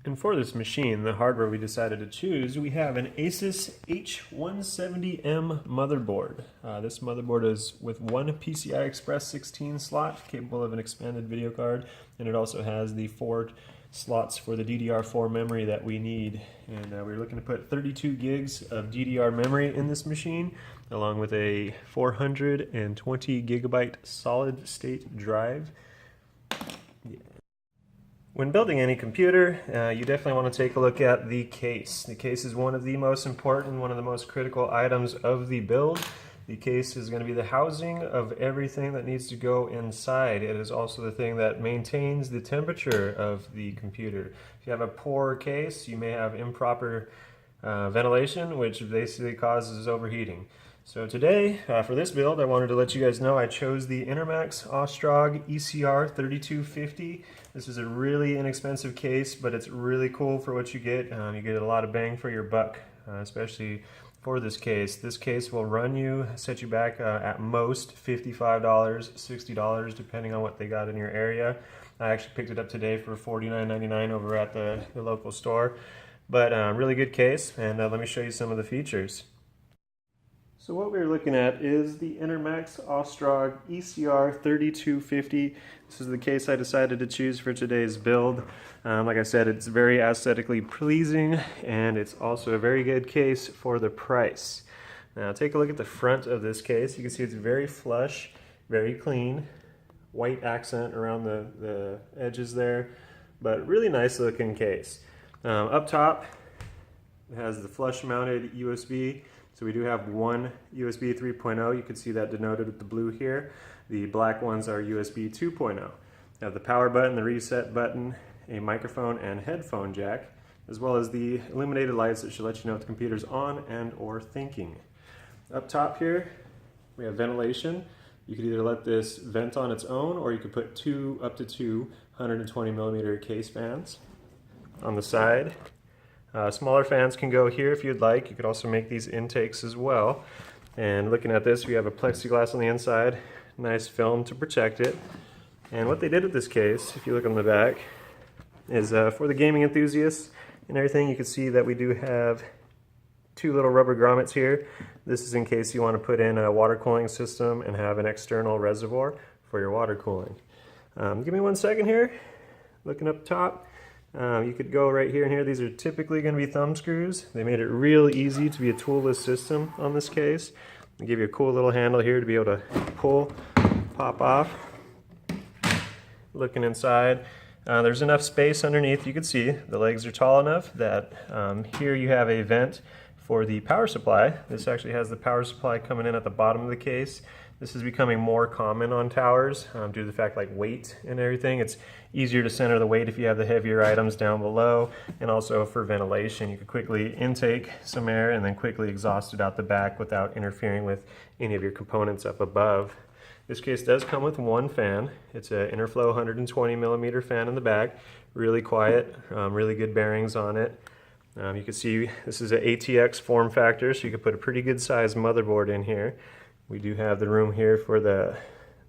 And for this machine, the hardware we decided to choose, we have an Asus H170M motherboard. This motherboard is with one PCI Express 16 slot, capable of an expanded video card, and it also has the 4 slots for the DDR4 memory that we need. And we're looking to put 32 gigs of DDR memory in this machine, along with a 420 gigabyte solid state drive. When building any computer, you definitely want to take a look at the case. The case is one of the most important, one of the most critical items of the build. The case is going to be the housing of everything that needs to go inside. It is also the thing that maintains the temperature of the computer. If you have a poor case, you may have improper ventilation, which basically causes overheating. So today, for this build, I wanted to let you guys know I chose the Intermax Ostrog ECR 3250. This is a really inexpensive case, but it's really cool for what you get. You get a lot of bang for your buck, especially for this case. This case will set you back at most $55, $60, depending on what they got in your area. I actually picked it up today for $49.99 over at the local store. But really good case, and let me show you some of the features. So what we're looking at is the Intermax Ostrog ECR 3250. This is the case I decided to choose for today's build. Like I said, it's very aesthetically pleasing, and it's also a very good case for the price. Now take a look at the front of this case. You can see it's very flush, very clean, white accent around the edges there, but really nice looking case. Up top, it has the flush mounted USB. So we do have one USB 3.0. You can see that denoted with the blue here. The black ones are USB 2.0. You have the power button, the reset button, a microphone and headphone jack, as well as the illuminated lights that should let you know if the computer's on and or thinking. Up top here, we have ventilation. You could either let this vent on its own, or you could put up to two 120 millimeter case fans. On the side, smaller fans can go here if you'd like. You could also make these intakes as well. And looking at this, we have a plexiglass on the inside, nice film to protect it. And what they did with this case, if you look on the back, is for the gaming enthusiasts and everything, you can see that we do have 2 little rubber grommets here. This is in case you want to put in a water cooling system and have an external reservoir for your water cooling. Give me 1 second here. Looking up top, you could go right here and here. These are typically going to be thumb screws. They made it real easy to be a toolless system on this case. They give you a cool little handle here to be able to pull, pop off. Looking inside, there's enough space underneath. You can see the legs are tall enough that here you have a vent for the power supply. This actually has the power supply coming in at the bottom of the case. This is becoming more common on towers due to the fact, like, weight and everything. It's easier to center the weight if you have the heavier items down below, and also for ventilation. You could quickly intake some air and then quickly exhaust it out the back without interfering with any of your components up above. This case does come with one fan. It's an Interflow 120 millimeter fan in the back. Really quiet, really good bearings on it. You can see this is an ATX form factor, so you could put a pretty good sized motherboard in here. We do have the room here for the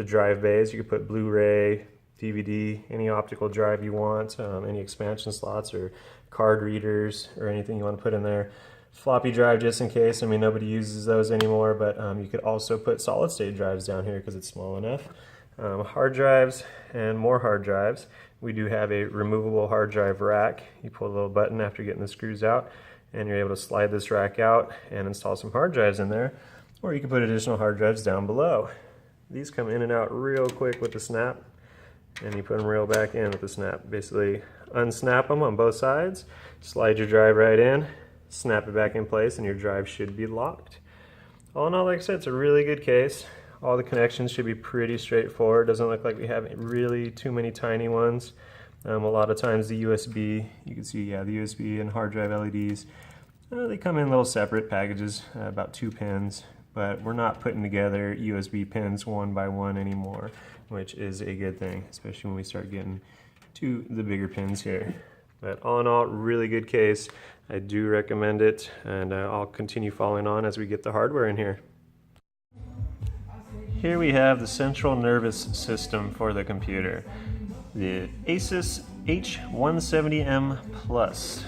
drive bays. You could put Blu-ray, DVD, any optical drive you want, any expansion slots or card readers or anything you want to put in there. Floppy drive just in case. I mean, nobody uses those anymore, but you could also put solid state drives down here because it's small enough. Hard drives and more hard drives. We do have a removable hard drive rack. You pull a little button after getting the screws out, and you're able to slide this rack out and install some hard drives in there. Or you can put additional hard drives down below. These come in and out real quick with the snap, and you put them real back in with the snap. Basically unsnap them on both sides, slide your drive right in, snap it back in place, and your drive should be locked. All in all, like I said, it's a really good case. All the connections should be pretty straightforward. Doesn't look like we have really too many tiny ones. A lot of times the USB, you can see, yeah, the USB and hard drive LEDs, they come in little separate packages, about 2 pins. But we're not putting together USB pins one by one anymore, which is a good thing, especially when we start getting to the bigger pins here. But all in all, really good case. I do recommend it, and I'll continue following on as we get the hardware in here. Here we have the central nervous system for the computer. The Asus H170M Plus.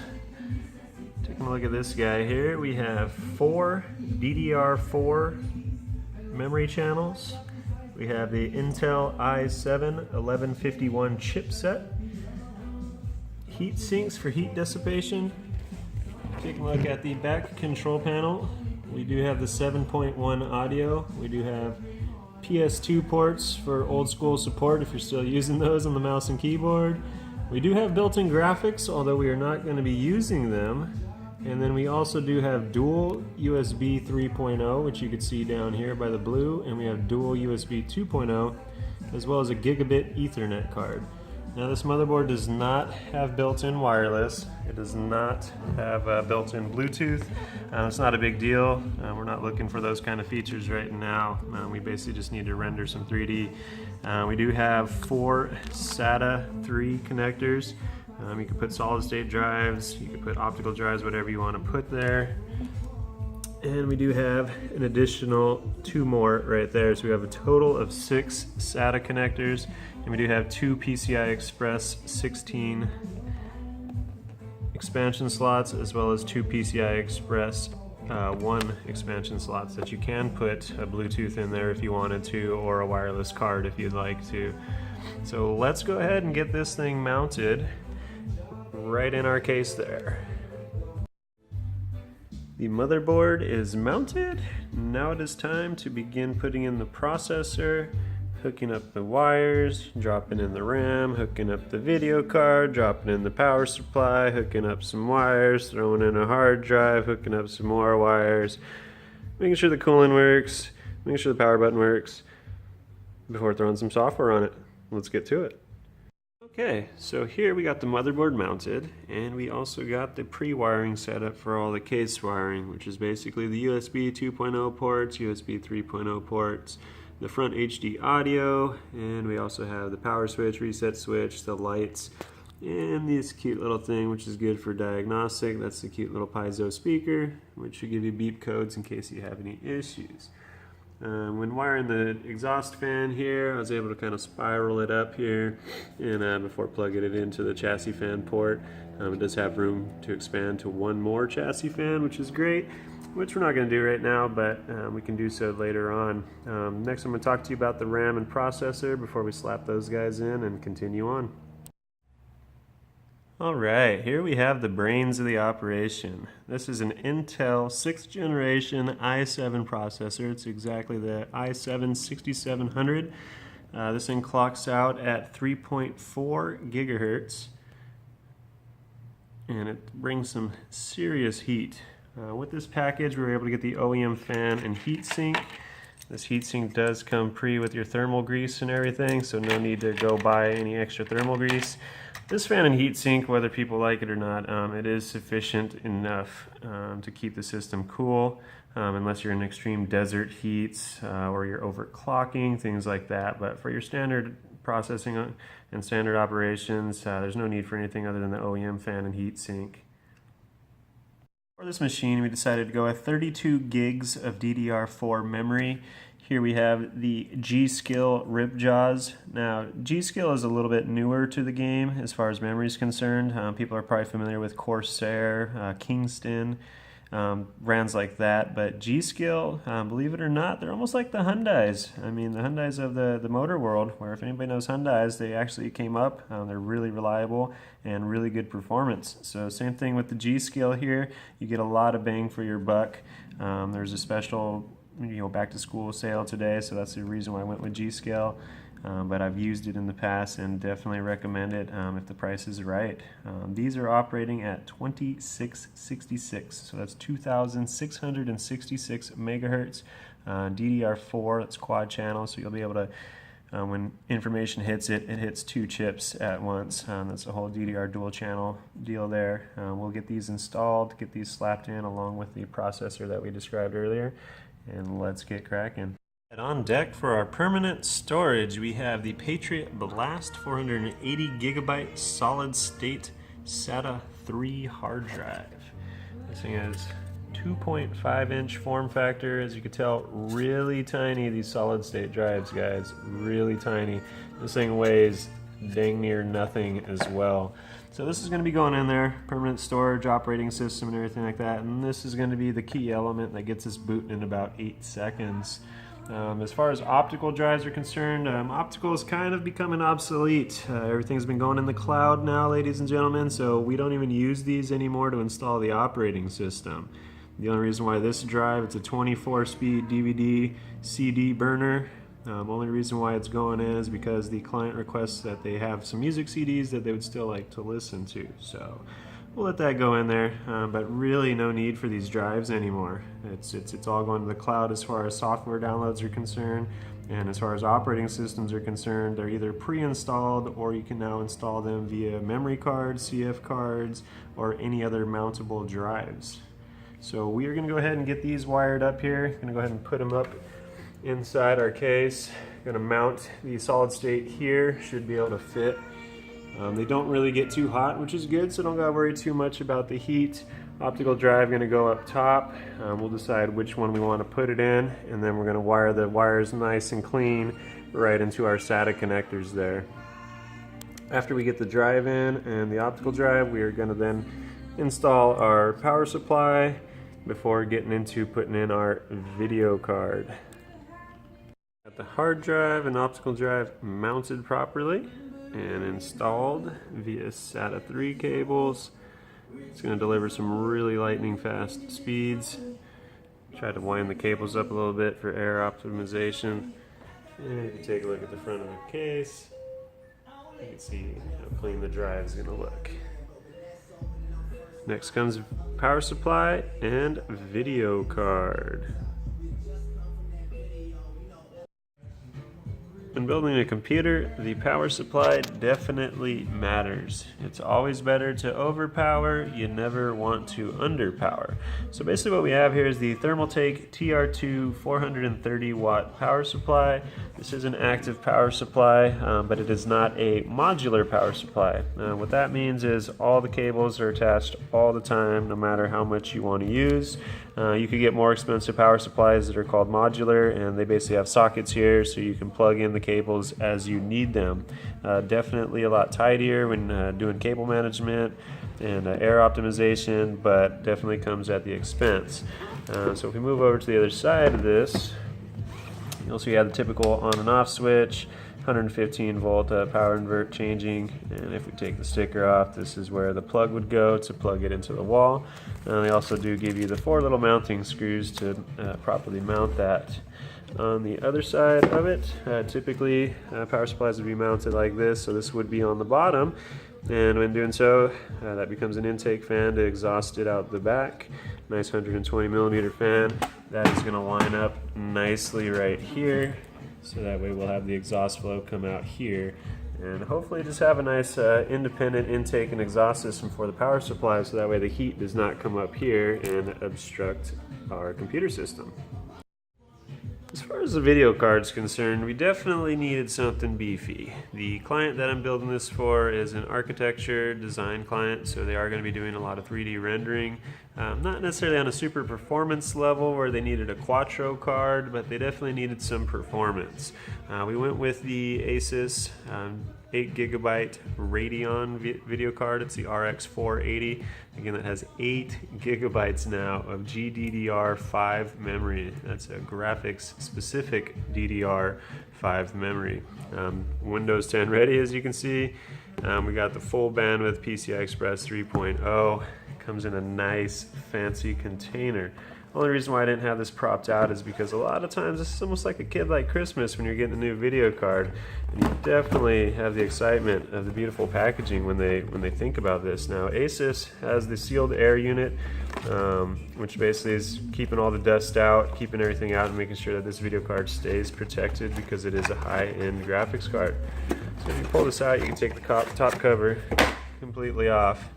Taking a look at this guy here, we have 4 DDR4 memory channels. We have the Intel i7-1151 chipset. Heat sinks for heat dissipation. Taking a look at the back control panel, we do have the 7.1 audio. We do have PS2 ports for old school support if you're still using those on the mouse and keyboard. We do have built-in graphics, although we are not going to be using them. And then we also do have dual USB 3.0, which you can see down here by the blue, and we have dual USB 2.0, as well as a gigabit Ethernet card. Now this motherboard does not have built-in wireless. It does not have built-in Bluetooth. It's not a big deal. We're not looking for those kind of features right now. We basically just need to render some 3D. We do have 4 SATA 3 connectors. You can put solid state drives, you can put optical drives, whatever you want to put there. And we do have an additional 2 more right there. So we have a total of 6 SATA connectors, and we do have 2 PCI Express 16 expansion slots, as well as 2 PCI Express 1 expansion slots that you can put a Bluetooth in there if you wanted to, or a wireless card if you'd like to. So let's go ahead and get this thing mounted right in our case there. The motherboard is mounted. Now it is time to begin putting in the processor, hooking up the wires, dropping in the RAM, hooking up the video card, dropping in the power supply, hooking up some wires, throwing in a hard drive, hooking up some more wires, making sure the coolant works, making sure the power button works before throwing some software on it. Let's get to it. Okay, so here we got the motherboard mounted, and we also got the pre-wiring set up for all the case wiring, which is basically the USB 2.0 ports, USB 3.0 ports, the front HD audio, and we also have the power switch, reset switch, the lights, and this cute little thing which is good for diagnostic. That's the cute little piezo speaker, which should give you beep codes in case you have any issues. When wiring the exhaust fan here, I was able to kind of spiral it up here, and before plugging it into the chassis fan port. It does have room to expand to 1 more chassis fan, which is great, which we're not going to do right now, but we can do so later on. Next I'm going to talk to you about the RAM and processor before we slap those guys in and continue on. Alright, here we have the brains of the operation. This is an Intel 6th generation i7 processor. It's exactly the i7-6700. This thing clocks out at 3.4 gigahertz, and it brings some serious heat. With this package, we were able to get the OEM fan and heatsink. This heatsink does come pre with your thermal grease and everything, so no need to go buy any extra thermal grease. This fan and heatsink, whether people like it or not, it is sufficient enough to keep the system cool, unless you're in extreme desert heats or you're overclocking, things like that. But for your standard processing and standard operations, there's no need for anything other than the OEM fan and heatsink. For this machine, we decided to go with 32 gigs of DDR4 memory. Here we have the G-Skill Ripjaws. Now, G-Skill is a little bit newer to the game as far as memory is concerned. People are probably familiar with Corsair, Kingston, brands like that. But G-Skill, believe it or not, they're almost like the Hyundais. I mean, the Hyundais of the motor world, where if anybody knows Hyundais, they actually came up. They're really reliable and really good performance. So same thing with the G-Skill here. You get a lot of bang for your buck. There's a special back to school sale today, so that's the reason why I went with G-Skill. But I've used it in the past and definitely recommend it if the price is right. These are operating at 2666, so that's 2666 megahertz. DDR4, that's quad channel, so you'll be able to, when information hits it, it hits 2 chips at once. That's the whole DDR dual channel deal there. We'll get these installed, get these slapped in along with the processor that we described earlier, and let's get cracking. And on deck for our permanent storage, we have the Patriot Blast 480 gigabyte solid state SATA 3 hard drive. This thing has 2.5 inch form factor. As you can tell, really tiny, these solid state drives, guys, really tiny. This thing weighs dang near nothing as well. So this is going to be going in there, permanent storage, operating system, and everything like that. And this is going to be the key element that gets us booting in about 8 seconds. As far as optical drives are concerned, optical is kind of becoming obsolete. Everything's been going in the cloud now, ladies and gentlemen, so we don't even use these anymore to install the operating system. The only reason why this drive, it's a 24-speed DVD CD burner. Only reason why it's going in is because the client requests that they have some music CDs that they would still like to listen to. So we'll let that go in there, but really no need for these drives anymore. It's all going to the cloud as far as software downloads are concerned, and as far as operating systems are concerned, they're either pre-installed or you can now install them via memory cards, CF cards, or any other mountable drives. So we are going to go ahead and get these wired up here. Going to go ahead and put them up inside our case. Going to mount the solid state here. Should be able to fit. They don't really get too hot, which is good, so don't gotta worry too much about the heat. Optical drive going to go up top. We'll decide which one we want to put it in, and then we're going to wire the wires nice and clean right into our SATA connectors there. After we get the drive in and the optical drive, we are going to then install our power supply before getting into putting in our video card. Got the hard drive and optical drive mounted properly and installed via SATA 3 cables. It's going to deliver some really lightning fast speeds. Try to wind the cables up a little bit for air optimization. And if you take a look at the front of the case, you can see how clean the drive is going to look. Next comes power supply and video card. When building a computer, the power supply definitely matters. It's always better to overpower, you never want to underpower. So basically what we have here is the Thermaltake TR2 430 watt power supply. This is an active power supply, but it is not a modular power supply. What that means is all the cables are attached all the time, no matter how much you want to use. You could get more expensive power supplies that are called modular, and they basically have sockets here so you can plug in the cables as you need them. Definitely a lot tidier when doing cable management and air optimization, but definitely comes at the expense. So if we move over to the other side of this, you'll see you have the typical on and off switch, 115 volt power invert changing, and if we take the sticker off, this is where the plug would go to plug it into the wall. They also do give you the 4 little mounting screws to properly mount that. On the other side of it, typically power supplies would be mounted like this, so this would be on the bottom, and when doing so, that becomes an intake fan to exhaust it out the back. Nice 120 millimeter fan. That is going to line up nicely right here, so that way we'll have the exhaust flow come out here, and hopefully just have a nice independent intake and exhaust system for the power supply, so that way the heat does not come up here and obstruct our computer system. As far as the video card is concerned, we definitely needed something beefy. The client that I'm building this for is an architecture design client, so they are going to be doing a lot of 3D rendering. Not necessarily on a super performance level where they needed a Quattro card, but they definitely needed some performance. We went with the Asus 8GB Radeon video card. It's the RX 480. Again, that has 8 GB now of GDDR5 memory. That's a graphics specific DDR5 memory. Windows 10 ready, as you can see. We got the full bandwidth PCI Express 3.0. Comes in a nice fancy container. Only reason why I didn't have this propped out is because a lot of times this is almost like a kid like Christmas when you're getting a new video card, and you definitely have the excitement of the beautiful packaging when they think about this. Now Asus has the sealed air unit, which basically is keeping all the dust out, keeping everything out, and making sure that this video card stays protected because it is a high-end graphics card. So if you pull this out, you can take the top cover completely off,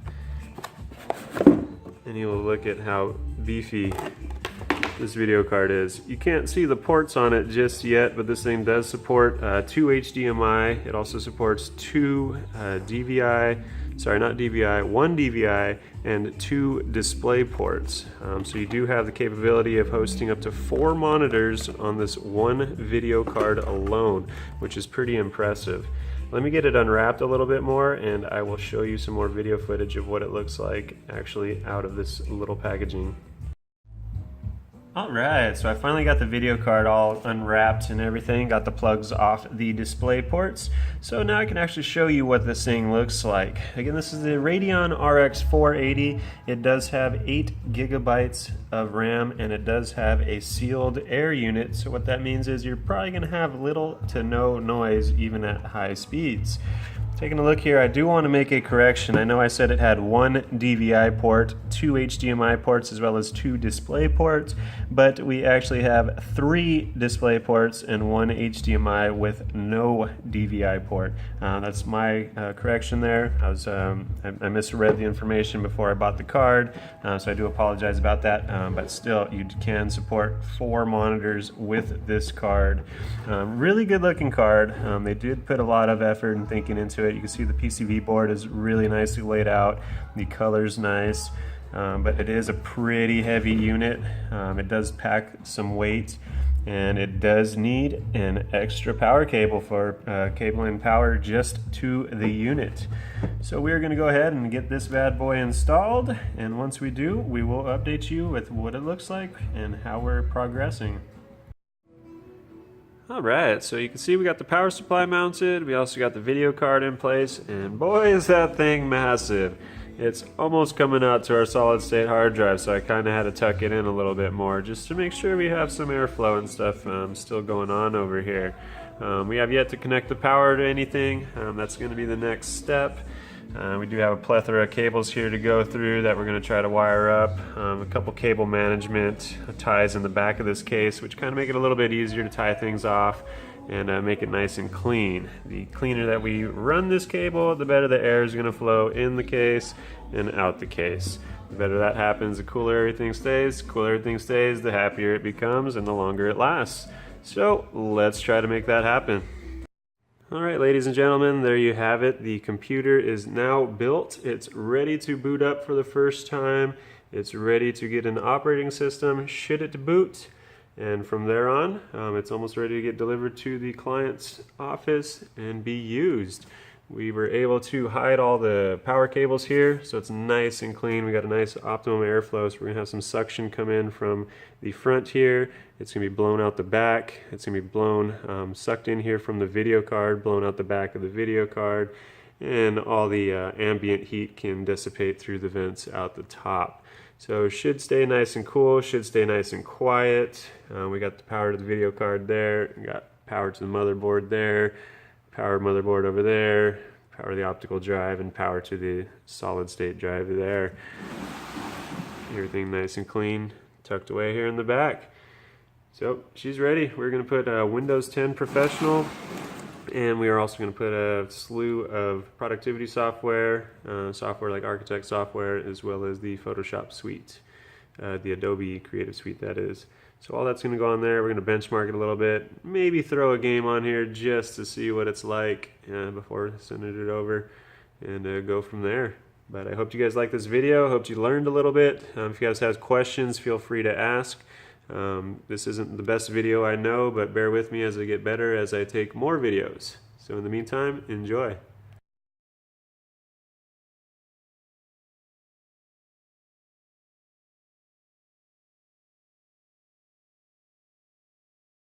and you will look at how beefy this video card is. You can't see the ports on it just yet, but this thing does support 2 HDMI. It also supports 2 DVI, sorry, not DVI, 1 DVI and 2 display ports. So you do have the capability of hosting up to 4 monitors on this one video card alone, which is pretty impressive. Let me get it unwrapped a little bit more and I will show you some more video footage of what it looks like actually out of this little packaging. Alright, so I finally got the video card all unwrapped and everything, got the plugs off the display ports. So now I can actually show you what this thing looks like. Again, this is the Radeon RX 480. It does have 8 gigabytes of RAM and it does have a sealed air unit. So what that means is you're probably going to have little to no noise even at high speeds. Taking a look here, I do want to make a correction. I know I said it had 1 DVI port, 2 HDMI ports, as well as 2 display ports, but we actually have 3 display ports and 1 HDMI with no DVI port. That's my correction there. I misread the information before I bought the card, so I do apologize about that, but still, you can support 4 monitors with this card. Really good looking card. They did put a lot of effort and thinking into it. You can see the PCB board is really nicely laid out. The color's nice, but it is a pretty heavy unit. It does pack some weight, and it does need an extra power cable for cabling power just to the unit. So we're going to go ahead and get this bad boy installed, and once we do, we will update you with what it looks like and how we're progressing. Alright, so you can see we got the power supply mounted, we also got the video card in place, and boy is that thing massive. It's almost coming out to our solid state hard drive, so I kind of had to tuck it in a little bit more just to make sure we have some airflow and stuff still going on over here. We have yet to connect the power to anything. That's going to be the next step. We do have a plethora of cables here to go through that we're going to try to wire up. A couple cable management ties in the back of this case, which kind of make it a little bit easier to tie things off and make it nice and clean. The cleaner that we run this cable, the better the air is going to flow in the case and out the case. The better that happens, the cooler everything stays. The cooler everything stays, the happier it becomes and the longer it lasts. So let's try to make that happen. Alright, ladies and gentlemen, there you have it. The computer is now built. It's ready to boot up for the first time. It's ready to get an operating system, should it boot, and from there on, it's almost ready to get delivered to the client's office and be used. We were able to hide all the power cables here, so it's nice and clean. We got a nice optimum airflow, so we're gonna have some suction come in from the front here. It's gonna be blown out the back. It's gonna be blown, sucked in here from the video card, blown out the back of the video card, and all the ambient heat can dissipate through the vents out the top. So should stay nice and cool, should stay nice and quiet. We got the power to the video card there, we got power to the motherboard there, power motherboard over there, power to the optical drive, and power to the solid state drive there. Everything nice and clean, tucked away here in the back. So she's ready. We're going to put Windows 10 Professional, and we are also going to put a slew of productivity software, software like Architect software, as well as the Photoshop suite, the Adobe Creative Suite that is. So all that's going to go on there. We're going to benchmark it a little bit, maybe throw a game on here just to see what it's like before sending it over, and go from there. But I hope you guys like this video. Hope you learned a little bit. If you guys have questions, feel free to ask. This isn't the best video I know, but bear with me as I get better as I take more videos. So in the meantime, enjoy.